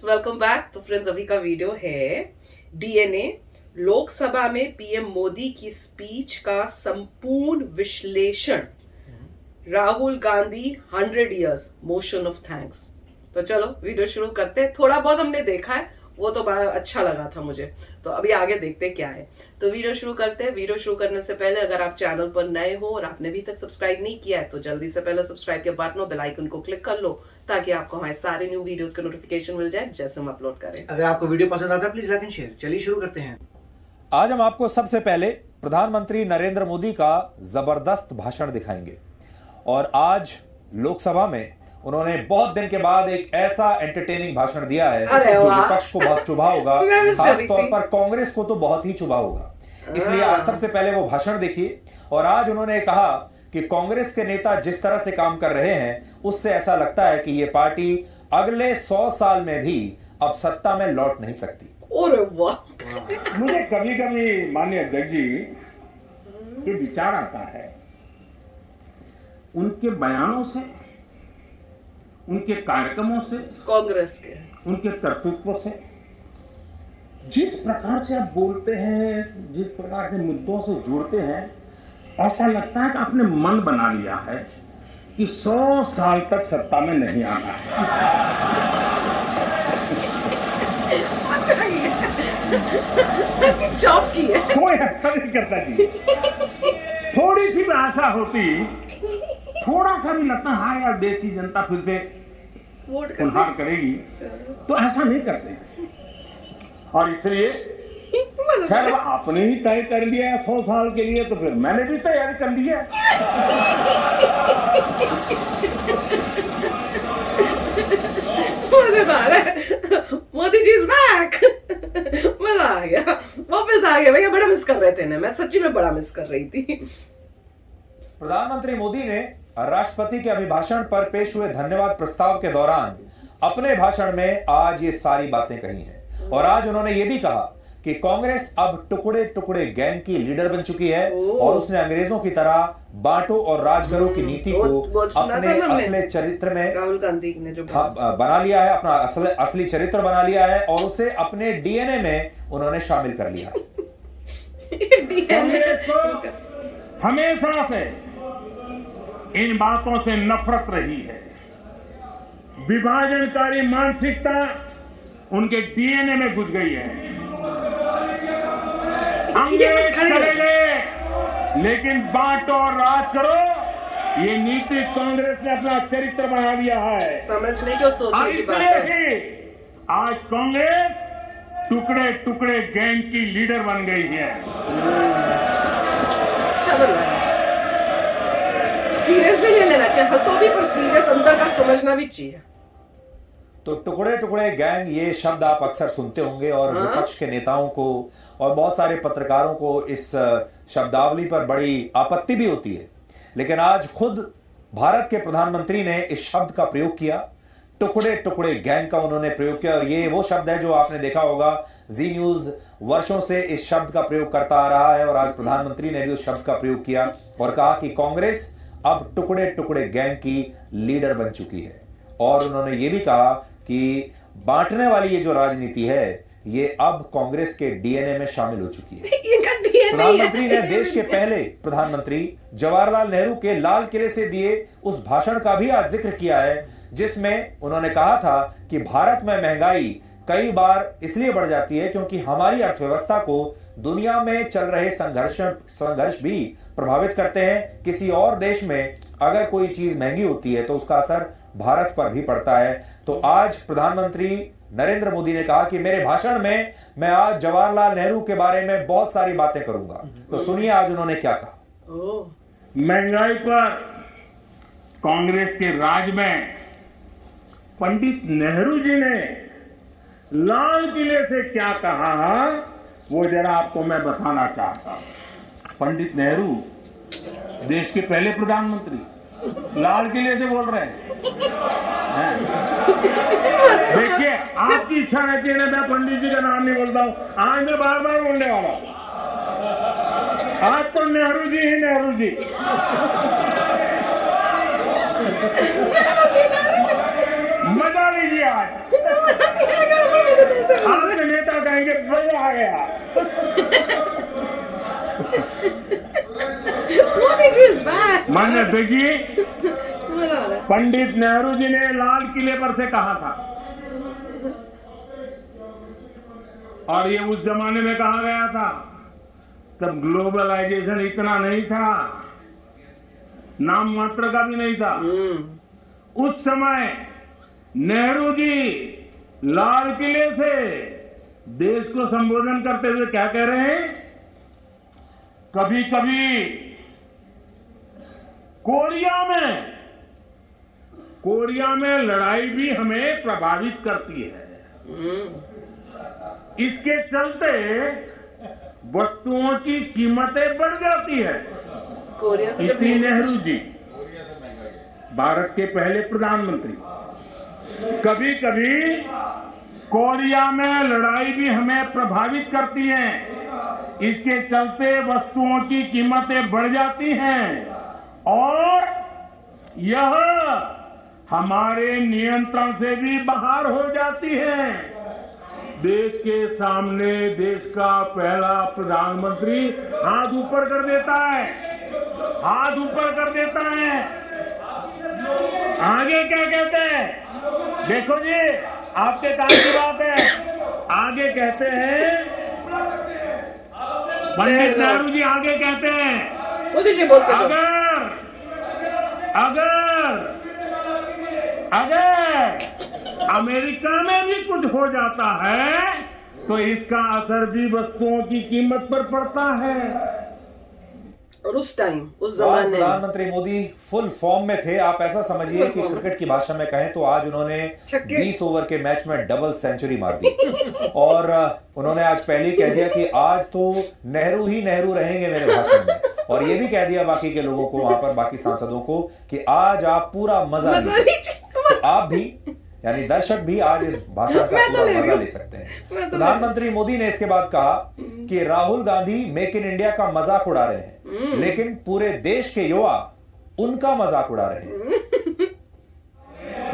Welcome back. तो friends, अभी का वीडियो है डीएनए लोकसभा में पीएम मोदी की स्पीच का संपूर्ण विश्लेषण, Rahul Gandhi 100 years motion of thanks. तो चलो वीडियो शुरू करते हैं। थोड़ा बहुत हमने देखा है, वो तो बड़ा अच्छा लगा था मुझे, तो अभी आगे देखते हैं क्या है। तो वीडियो शुरू करते हैं। वीडियो शुरू करने से पहले अगर आप चैनल पर नए हो और आपने अभी तक सब्सक्राइब नहीं किया है तो जल्दी से पहले सब्सक्राइब के बटन और बेल आइकन को क्लिक कर लो, ताकि आपको हमारे सारे न्यू वीडियोस के नोटिफिकेशन मिल जाए जैसे हम अपलोड करें। अगर आपको वीडियो पसंद आता है प्लीज लाइक एंड शेयर। चलिए शुरू करते हैं। आज हम आपको सबसे पहले प्रधानमंत्री नरेंद्र मोदी का जबरदस्त भाषण दिखाएंगे। और आज लोकसभा में उन्होंने बहुत दिन के बाद एक ऐसा एंटरटेनिंग भाषण दिया है जो विपक्ष को बहुत चुभा होगा, खास तौर पर कांग्रेस को तो बहुत ही चुभा होगा। इसलिए आज सबसे पहले वो भाषण देखिए। और आज उन्होंने कहा कि कांग्रेस के नेता जिस तरह से काम कर रहे हैं उससे ऐसा लगता है कि ये पार्टी अगले 100 साल में भी अब सत्ता में लौट नहीं सकती। मुझे कभी कभी माननीय अध्यक्ष जी ये विचार आता है, उनके बयानों से, उनके कार्यक्रमों से, कांग्रेस के उनके कर्तृत्व से, जिस प्रकार से आप बोलते हैं, जिस प्रकार के मुद्दों से जुड़ते हैं, ऐसा लगता है कि आपने मन बना लिया है कि 100 साल तक सत्ता में नहीं आना अच्छी जॉब की है। कोई ऐसा नहीं करता जी। थोड़ी सी भी आशा होती, थोड़ा सा भी लगता हाँ यार देश की जनता फिर से सुधार करेगी, तो ऐसा नहीं करते। और इसलिए खैर आपने ही तय कर लिया है 100 साल के लिए, तो फिर मैंने भी तैयारी कर ली है। मजेदार है। Modi ji is back. मजा आ गया, वापस आ गया। भैया बड़ा मिस कर रहे थे ना, मैं सच्ची में बड़ा मिस कर रही थी। प्रधानमंत्री मोदी ने राष्ट्रपति के अभिभाषण पर पेश हुए धन्यवाद प्रस्ताव के दौरान अपने भाषण में आज ये सारी बातें कही हैं। और आज उन्होंने ये भी कहा कि कांग्रेस अब टुकड़े टुकड़े गैंग की लीडर बन चुकी है और उसने अंग्रेजों की तरह बांटो और राज करो की नीति को अपने असली चरित्र में राहुल गांधी ने जो बना लिया है, अपना असली चरित्र बना लिया है और उसे अपने डीएनए में उन्होंने शामिल कर लिया। कांग्रेस को हमेशा से इन बातों से नफरत रही है। विभाजनकारी मानसिकता उनके डीएनए में घुस गई है। अंग्रेज चले गए, लेकिन बांटो और राज करो ये नीति कांग्रेस ने अपना चरित्र बना लिया है। समझने की और सोचने की बात है। आज कांग्रेस टुकड़े टुकड़े गैंग की लीडर बन गई है। अच्छा लग रहा है। सीरियस भी ले लेना चाहिए, हंसो भी पर सीरियस अंदर का समझना भी चाहिए। तो टुकड़े टुकड़े गैंग ये शब्द आप अक्सर सुनते होंगे और विपक्ष के नेताओं को और बहुत सारे पत्रकारों को इस शब्दावली पर बड़ी आपत्ति भी होती है। लेकिन आज खुद भारत के प्रधानमंत्री ने इस शब्द का प्रयोग किया, टुकड़े टुकड़े गैंग का उन्होंने प्रयोग किया। और ये वो शब्द है जो आपने देखा होगा, जी न्यूज वर्षों से इस शब्द का प्रयोग करता आ रहा है और आज प्रधानमंत्री ने भी उस शब्द का प्रयोग किया और कहा कि कांग्रेस अब टुकड़े टुकड़े गैंग की लीडर बन चुकी है। और उन्होंने ये भी कहा कि बांटने वाली ये जो राजनीति है ये अब कांग्रेस के डीएनए में शामिल हो चुकी है। प्रधानमंत्री ने देश के पहले प्रधानमंत्री जवाहरलाल नेहरू के लाल किले से दिए उस भाषण का भी आज जिक्र किया है, जिसमें उन्होंने कहा था कि भारत में महंगाई कई बार इसलिए बढ़ जाती है क्योंकि हमारी अर्थव्यवस्था को दुनिया में चल रहे संघर्ष भी प्रभावित करते हैं। किसी और देश में अगर कोई चीज महंगी होती है तो उसका असर भारत पर भी पड़ता है। तो आज प्रधानमंत्री नरेंद्र मोदी ने कहा कि मेरे भाषण में मैं आज जवाहरलाल नेहरू के बारे में बहुत सारी बातें करूंगा। तो सुनिए आज उन्होंने क्या कहा। महंगाई पर कांग्रेस के राज में पंडित नेहरू जी ने लाल किले से क्या कहा वो जरा आपको मैं बताना चाहता हूं। पंडित नेहरू देश के पहले प्रधानमंत्री लाल किले से बोल रहे हैं। देखिए आपकी इच्छा रहती है ना, मैं पंडित जी का नाम नहीं बोलता हूं, आज मैं बार बार बोलने वाला। आज तो नेहरू जी ही नेहरू जी। मजा लीजिए आज। मजा आ गया। Modi ji is back. मान्य देखिए, मजा आ रहा है। पंडित नेहरू जी ने लाल किले पर से कहा था, और ये उस जमाने में कहा गया था तब ग्लोबलाइजेशन इतना नहीं था, नाम मात्र का भी नहीं था। उस समय नेहरू जी लाल किले से देश को संबोधन करते हुए क्या कह रहे हैं? कभी कभी कोरिया में लड़ाई भी हमें प्रभावित करती है। इसके चलते वस्तुओं की कीमतें बढ़ जाती है। कोरिया से जब इतनी नेहरू जी, भारत के पहले प्रधानमंत्री, कभी कभी कोरिया में लड़ाई भी हमें प्रभावित करती है, इसके चलते वस्तुओं की कीमतें बढ़ जाती हैं और यह हमारे नियंत्रण से भी बाहर हो जाती है। देश के सामने देश का पहला प्रधानमंत्री हाथ ऊपर कर देता है, हाथ ऊपर कर देता है। आगे क्या कहते हैं? देखो जी, आपके काम की बात है। आगे कहते हैं, पंडित नेहरू जी आगे कहते हैं, मोदी जी बोलते जाओ। अगर अमेरिका में भी कुछ हो जाता है तो इसका असर भी वस्तुओं की कीमत पर पड़ता है। और उस टाइम, उस आज जमाने में प्रधानमंत्री मोदी फुल फॉर्म में थे। आप ऐसा समझिए कि क्रिकेट की भाषा में कहें तो आज उन्होंने 20 ओवर के मैच में डबल सेंचुरी मार दी और उन्होंने आज पहले ही कह दिया कि आज तो नेहरू ही नेहरू रहेंगे मेरे भाषण में, और ये भी कह दिया बाकी के लोगों को, वहां पर बाकी सांसदों को, कि आज आप पूरा मजा लीजिए। तो आप भी, यानी दर्शक भी, आज इस भाषण का पूरा मजा ले सकते हैं। प्रधानमंत्री मोदी ने इसके बाद कहा कि Rahul Gandhi make in India का मजाक उड़ा रहे हैं, लेकिन पूरे देश के युवा उनका मजाक उड़ा रहे हैं।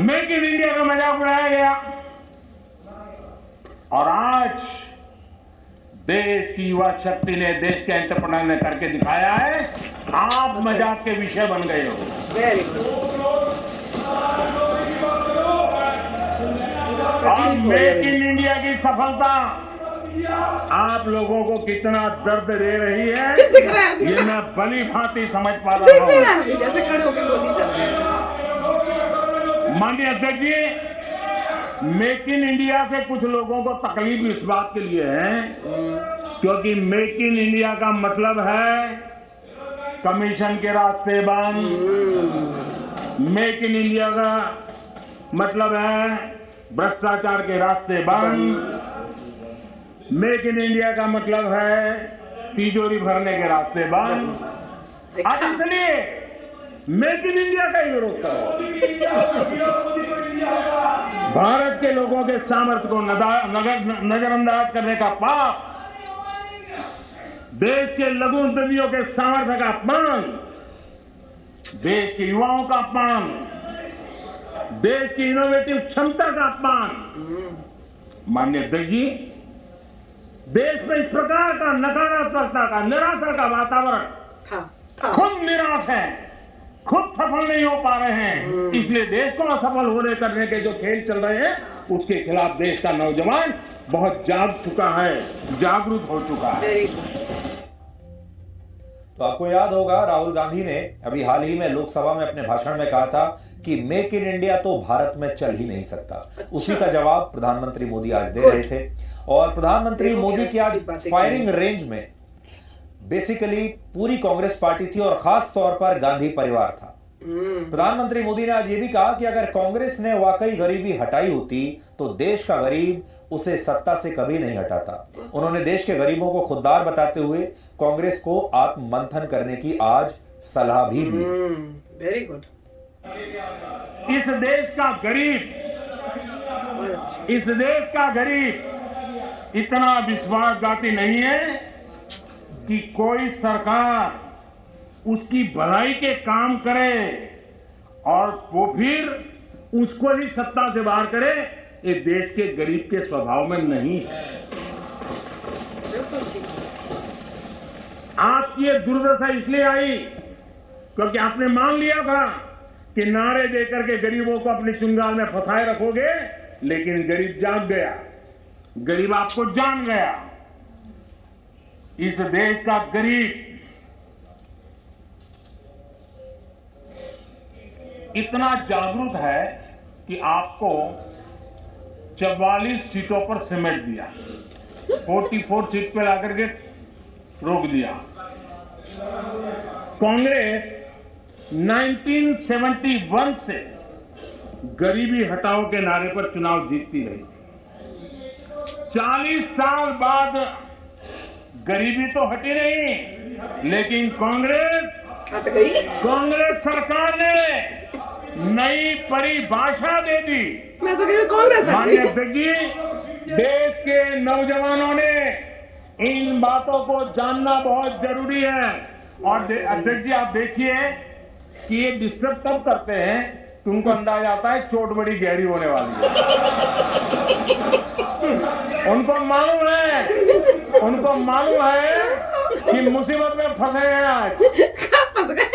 मेक इन इंडिया का मजाक उड़ाया गया और आज देश की युवा शक्ति ने, देश के एंटरप्रेन्योर ने करके दिखाया है। आप मजाक के विषय बन गए हो। Very good. और मेक इन इंडिया की सफलता आप लोगों को कितना दर्द दे रही है, ये मैं भली भांति समझ पा रहा हूँ। जैसे खड़े होकर बोली जा रहे हैं। माननीय अध्यक्ष जी, मेक इन इंडिया से कुछ लोगों को तकलीफ इस बात के लिए है क्योंकि मेक इन इंडिया का मतलब है कमीशन के रास्ते बंद। मेक इन इंडिया का मतलब है भ्रष्टाचार के रास्ते बंद। मेक इन इंडिया का मतलब है तिजोरी भरने के रास्ते बंद। अब इसलिए मेक इन इंडिया का ही विरोध करो। भारत के लोगों के सामर्थ्य को नजरअंदाज करने का पाप, देश के लघु उद्यमियों के सामर्थ्य का अपमान, देश के युवाओं का अपमान, देश की इनोवेटिव क्षमता का अपमान। माननीय अध्यक्ष जी, देश में इस प्रकार का नकारात्मकता का, निराशा का वातावरण खुद निराश है, खुद सफल नहीं हो पा रहे हैं। इसलिए देश को असफल होने करने के जो खेल चल रहे हैं उसके खिलाफ देश का नौजवान बहुत जाग चुका है, जागरूक हो चुका है। तो आपको याद होगा राहुल गांधी ने अभी हाल ही में लोकसभा में अपने भाषण में कहा था कि मेक इन इंडिया तो भारत में चल ही नहीं सकता। उसी का जवाब प्रधानमंत्री मोदी आज दे रहे थे। और प्रधानमंत्री मोदी की आज फायरिंग रेंज में बेसिकली पूरी कांग्रेस पार्टी थी और खास तौर पर गांधी परिवार था। प्रधानमंत्री मोदी ने आज यह भी कहा कि अगर कांग्रेस ने वाकई गरीबी हटाई होती तो देश का गरीब उसे सत्ता से कभी नहीं हटाता। उन्होंने देश के गरीबों को खुददार बताते हुए कांग्रेस को आत्ममंथन करने की आज सलाह भी दी। Very good. इस देश का गरीब इतना विश्वासघाती नहीं है कि कोई सरकार उसकी भलाई के काम करे और वो फिर उसको ही सत्ता से बाहर करे। ये देश के गरीब के स्वभाव में नहीं है। बिल्कुल ठीक है। आपकी ये दुर्दशा इसलिए आई क्योंकि आपने मान लिया था कि नारे देकर के गरीबों को अपनी चुंगाल में फंसाए रखोगे, लेकिन गरीब जाग गया, गरीब आपको जान गया। इस देश का गरीब इतना जागरूक है कि आपको 44 सीटों पर समेट दिया, 44 सीट पर आकर के रोक दिया। कांग्रेस 1971 से गरीबी हटाओ के नारे पर चुनाव जीतती रही। 40 साल बाद गरीबी तो हटी नहीं, लेकिन हट गई। कांग्रेस सरकार ने नई परिभाषा दे दी। मैं तो कह रही कांग्रेस हट माननीय गई। अध्यक्ष जी, देश के नौजवानों ने इन बातों को जानना बहुत जरूरी है। और अध्यक्ष जी आप देखिए कि ये डिस्टर्ब तब करते हैं कि उनको अंदाजा आता है चोट बड़ी गहरी होने वाली है। उनको मालूम है कि मुसीबत में फंसे हैं आज। फंस गए।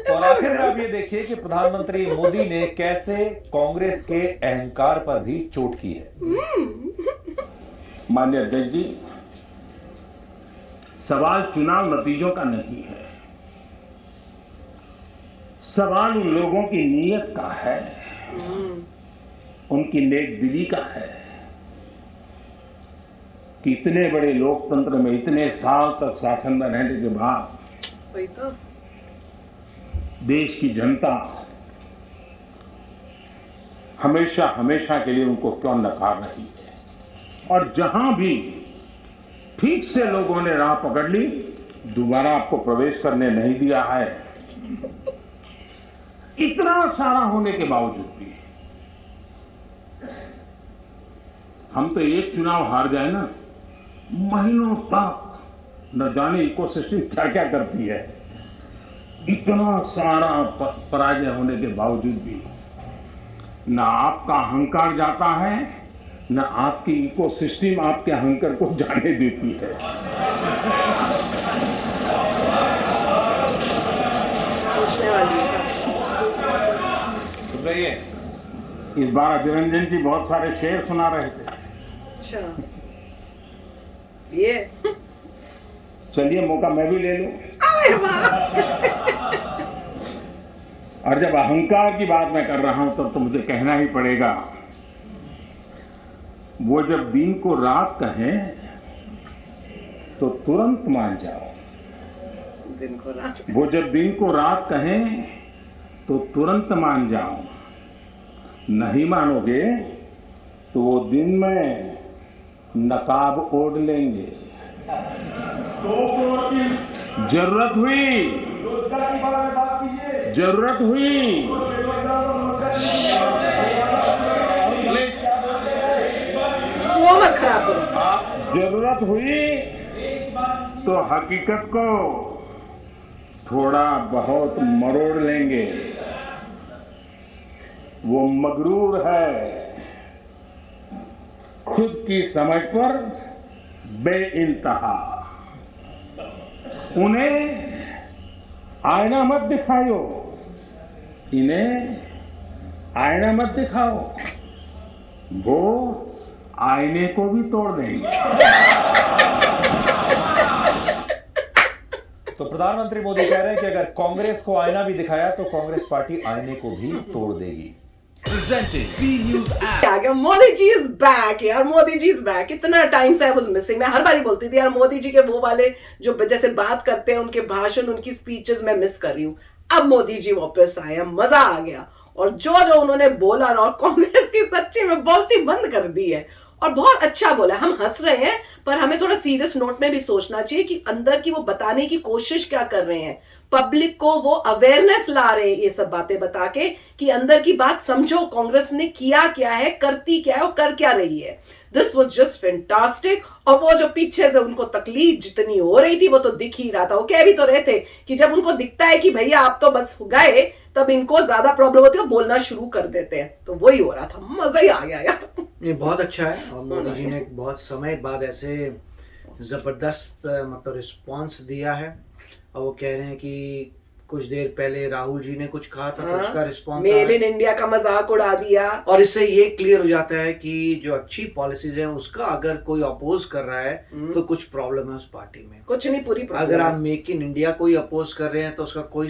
और आखिर में आप ये देखिए कि प्रधानमंत्री मोदी ने कैसे कांग्रेस के अहंकार पर भी चोट की है। माननीय अध्यक्ष जी, सवाल चुनाव नतीजों का नहीं है, सवाल उन लोगों की नीयत का है, उनकी नेक दिली का है कि इतने बड़े लोकतंत्र में इतने साल तक शासन में रहने के बाद वही तो देश की जनता हमेशा हमेशा के लिए उनको क्यों नकार रही है। और जहां भी ठीक से लोगों ने राह पकड़ ली, दोबारा आपको प्रवेश करने नहीं दिया है। इतना सारा होने के बावजूद भी हम तो एक चुनाव हार जाए ना, महीनों तक न जाने इकोसिस्टम क्या क्या करती है। इतना सारा पराजय होने के बावजूद भी न आपका अहंकार जाता है, न आपकी इकोसिस्टम आपके अहंकार को जाने देती है। सोचने वाली है बात। इस बार अभिरंजन रंजन जी बहुत सारे शेर सुना रहे थे। अच्छा, ये चलिए मौका मैं भी ले लूं। अरे वाह। और जब अहंकार की बात मैं कर रहा हूं तब तो मुझे कहना ही पड़ेगा, वो जब दिन को रात कहें तो तुरंत मान जाओ। दिन को रात। वो जब दिन को रात कहें तो तुरंत मान जाओ। नहीं मानोगे तो वो दिन में नकाब ओढ़ लेंगे। जरूरत हुई फ्लो मत खराब करो। जरूरत हुई तो हकीकत को थोड़ा बहुत मरोड़ लेंगे। वो मगरूर है, खुद की समझ पर बेइंतहा। उन्हें आईना मत दिखाओ, इन्हें आईना मत दिखाओ, वो आईने को भी तोड़ देंगे। तो प्रधानमंत्री मोदी कह रहे हैं कि अगर कांग्रेस को आईना भी दिखाया तो कांग्रेस पार्टी आईने को भी तोड़ देगी। आ गया, मोदी जी इज बैक यार, मोदी जी इज बैक। इतना टाइम से आई वाज मिसिंग। मैं हर बारी बोलती थी यार मोदी जी के वो वाले जो जैसे बात करते हैं, उनके भाषण, उनकी स्पीचेस मैं मिस कर रही हूँ। अब मोदी जी वापस आए, मजा आ गया। और जो जो उन्होंने बोला ना, और कांग्रेस की सच्ची में बोलती बंद कर दी है और बहुत अच्छा बोला। हम हंस रहे हैं पर हमें थोड़ा सीरियस नोट में भी सोचना चाहिए कि अंदर की वो बताने की कोशिश क्या कर रहे हैं, पब्लिक को वो अवेयरनेस ला रहे हैं ये सब बातें बता के कि अंदर की बात समझो, कांग्रेस ने किया क्या है, करती क्या है और कर क्या रही है। This was just fantastic. और वो जो पीछे से उनको तकलीफ जितनी हो रही थी वो तो दिख ही रहा था। वो कह भी तो रहे थे कि जब उनको दिखता है कि भैया आप तो बस गए, तब इनको ज्यादा प्रॉब्लम होती है, बोलना शुरू कर देते हैं। तो वही हो रहा था, मजा ही आ गया यार। ये बहुत अच्छा है और मोदी जी ने बहुत समय बाद ऐसे ज़बरदस्त मतलब रिस्पांस दिया है और वो कह रहे हैं कि कुछ देर पहले राहुल जी ने कुछ कहा था तो उसका रिस्पांस मेड इन इंडिया का मजाक उड़ा दिया। और इससे ये क्लियर हो जाता है कि जो अच्छी पॉलिसीज है उसका अगर कोई अपोज कर रहा है तो कुछ प्रॉब्लम है उस पार्टी में। कुछ नहीं, पूरी प्रॉब्लम अगर है। आप मेक इन इंडिया कोई अपोज कर रहे हैं तो उसका कोई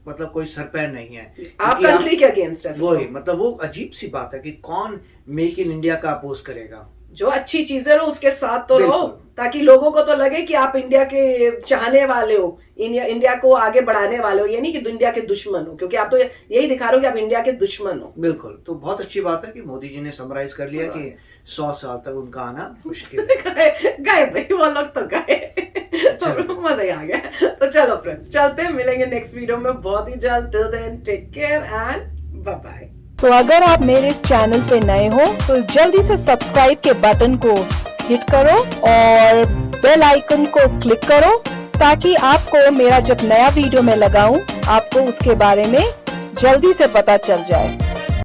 मतलब कोई सर पैर नहीं है। आप क्योंकि कंट्री के अगेंस्ट है। वही मतलब वो अजीब सी बात है कि कौन मेक इन इंडिया का अपोज करेगा। जो अच्छी चीजें हो उसके साथ तो रहो, बिल्कुल। ताकि लोगों को तो लगे कि आप इंडिया के चाहने वाले हो, इंडिया को आगे बढ़ाने वाले हो, ये नहीं कि इंडिया के दुश्मन हो, क्योंकि आप तो यही दिखा रहे हो कि आप इंडिया के दुश्मन हो। बिल्कुल, तो बहुत अच्छी बात है कि मोदी जी ने समराइज कर लिया कि 100 साल तक उनका आना मुश्किल है। गए भाई वो लोग तो गए। तो मजा ही आ गया। तो चलो फ्रेंड्स, चलते हैं, मिलेंगे नेक्स्ट वीडियो में बहुत ही जल्द। Till then take care and bye bye. तो अगर आप मेरे इस चैनल पे नए हो तो जल्दी से सब्सक्राइब के बटन को हिट करो और बेल आइकन को क्लिक करो ताकि आपको मेरा जब नया वीडियो मैं लगाऊं आपको उसके बारे में जल्दी से पता चल जाए।